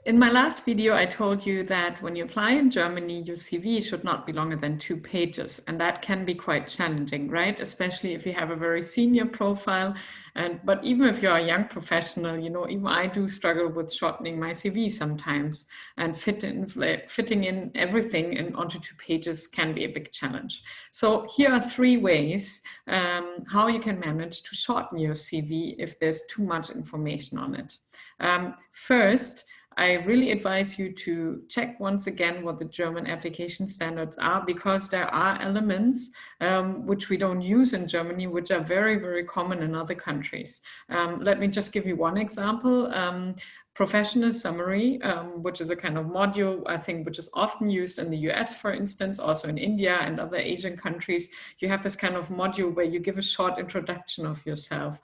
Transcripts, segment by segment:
In my last video, I told you that when you apply in Germany, your CV should not be longer than 2 pages. And that can be quite challenging, right? Especially if you have a very senior profile. But even if you're a young professional, even I do struggle with shortening my CV sometimes, and fitting in everything onto 2 pages can be a big challenge. So here are 3 ways how you can manage to shorten your CV if there's too much information on it. First, I really advise you to check once again what the German application standards are, because there are elements which we don't use in Germany, which are very, very common in other countries. Let me just give you one example. Professional summary, which is a kind of module, I think, which is often used in the US, for instance, also in India and other Asian countries. You have this kind of module where you give a short introduction of yourself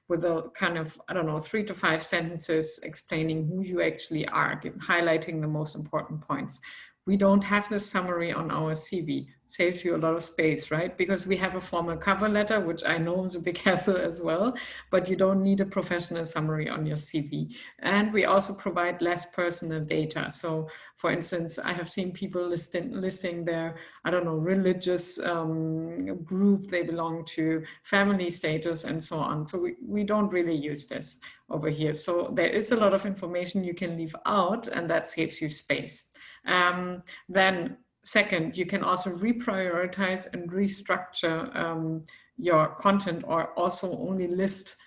with a kind of, 3 to 5 sentences explaining who you actually are, highlighting the most important points. We don't have this summary on our CV. Saves you a lot of space, right? Because we have a formal cover letter, which I know is a big hassle as well, but you don't need a professional summary on your CV. And we also provide less personal data. So for instance, I have seen people listing their, religious group they belong to, family status, and so on. So we don't really use this over here. So there is a lot of information you can leave out, and that saves you space. Then second, you can also reprioritize and restructure your content, or also only list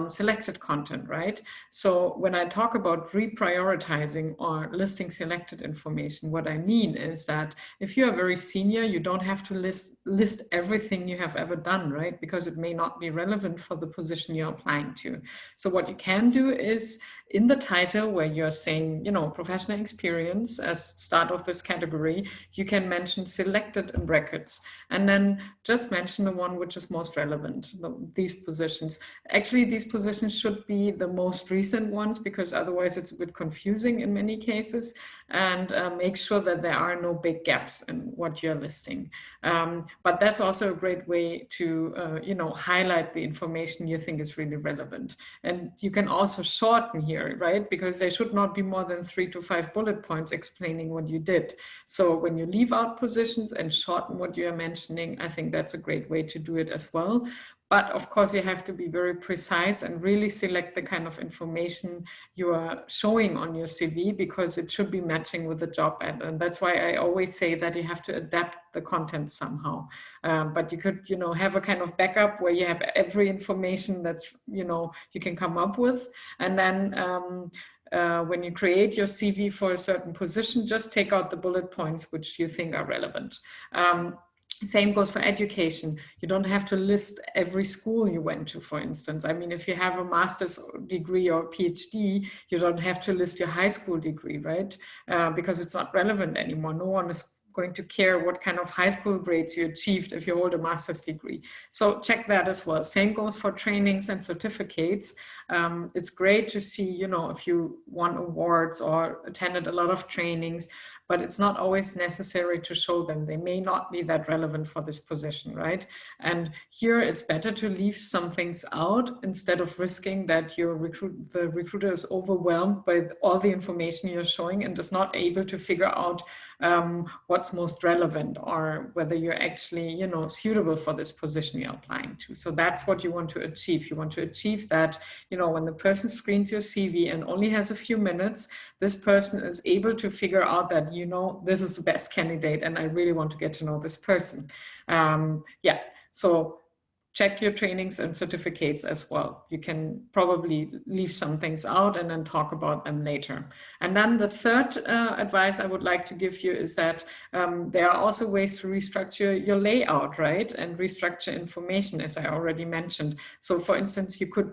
selected content, right? So when I talk about reprioritizing or listing selected information, what I mean is that if you are very senior, you don't have to list everything you have ever done, right? Because it may not be relevant for the position you're applying to. So what you can do is, in the title where you're saying, professional experience as start of this category, you can mention selected in brackets, and then just mention the one which is most relevant, these positions. Actually, these positions should be the most recent ones, because otherwise it's a bit confusing in many cases, and make sure that there are no big gaps in what you're listing. But that's also a great way to, highlight the information you think is really relevant. And you can also shorten here, right? Because there should not be more than 3 to 5 bullet points explaining what you did. So when you leave out positions and shorten what you are mentioning, I think that's a great way to do it as well. But of course, you have to be very precise and really select the kind of information you are showing on your CV, because it should be matching with the job ad. And that's why I always say that you have to adapt the content somehow. But you could, have a kind of backup where you have every information that's, you can come up with. And then when you create your CV for a certain position, just take out the bullet points which you think are relevant. Same goes for education. You don't have to list every school you went to, for instance. I mean, if you have a master's degree or PhD, you don't have to list your high school degree, right? Because it's not relevant anymore. No one is going to care what kind of high school grades you achieved if you hold a master's degree. So check that as well. Same goes for trainings and certificates. It's great to see, if you won awards or attended a lot of trainings, but it's not always necessary to show them. They may not be that relevant for this position, right? And here it's better to leave some things out instead of risking that the recruiter is overwhelmed by all the information you're showing and is not able to figure out what's most relevant, or whether you're actually, suitable for this position you're applying to. So that's what you want to achieve. You want to achieve that, when the person screens your CV and only has a few minutes, this person is able to figure out that, this is the best candidate and I really want to get to know this person. So check your trainings and certificates as well. You can probably leave some things out and then talk about them later. And then the third advice I would like to give you is that there are also ways to restructure your layout, right? And restructure information, as I already mentioned. So for instance, you could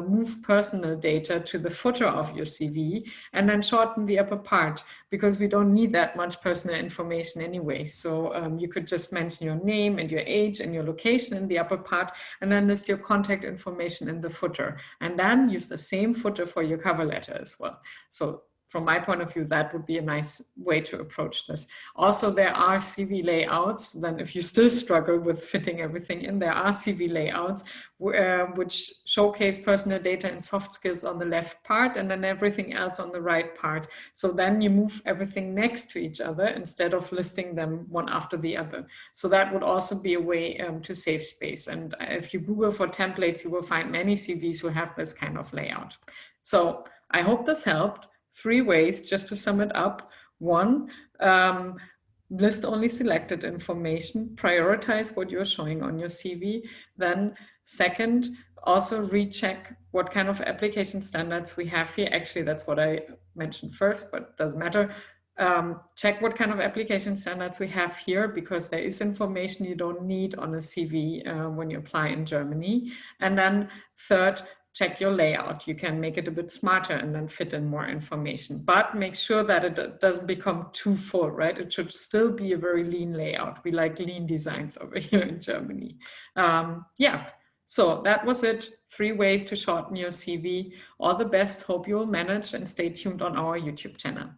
move personal data to the footer of your CV and then shorten the upper part, because we don't need that much personal information anyway. So you could just mention your name and your age and your location in the upper part, and then list your contact information in the footer, and then use the same footer for your cover letter as well. So from my point of view, that would be a nice way to approach this. Also, there are CV layouts. Then if you still struggle with fitting everything in, there are CV layouts which showcase personal data and soft skills on the left part and then everything else on the right part. So then you move everything next to each other instead of listing them one after the other. So that would also be a way to save space. And if you Google for templates, you will find many CVs who have this kind of layout. So I hope this helped. 3 ways, just to sum it up. 1, list only selected information, prioritize what you're showing on your CV. Then 2nd, also recheck what kind of application standards we have here. Actually, that's what I mentioned first, but it doesn't matter. Check what kind of application standards we have here, because there is information you don't need on a CV when you apply in Germany. And then 3rd, check your layout. You can make it a bit smarter and then fit in more information, but make sure that it doesn't become too full, right? It should still be a very lean layout. We like lean designs over here in Germany. Yeah, so that was it. 3 ways to shorten your CV. All the best. Hope you will manage, and stay tuned on our YouTube channel.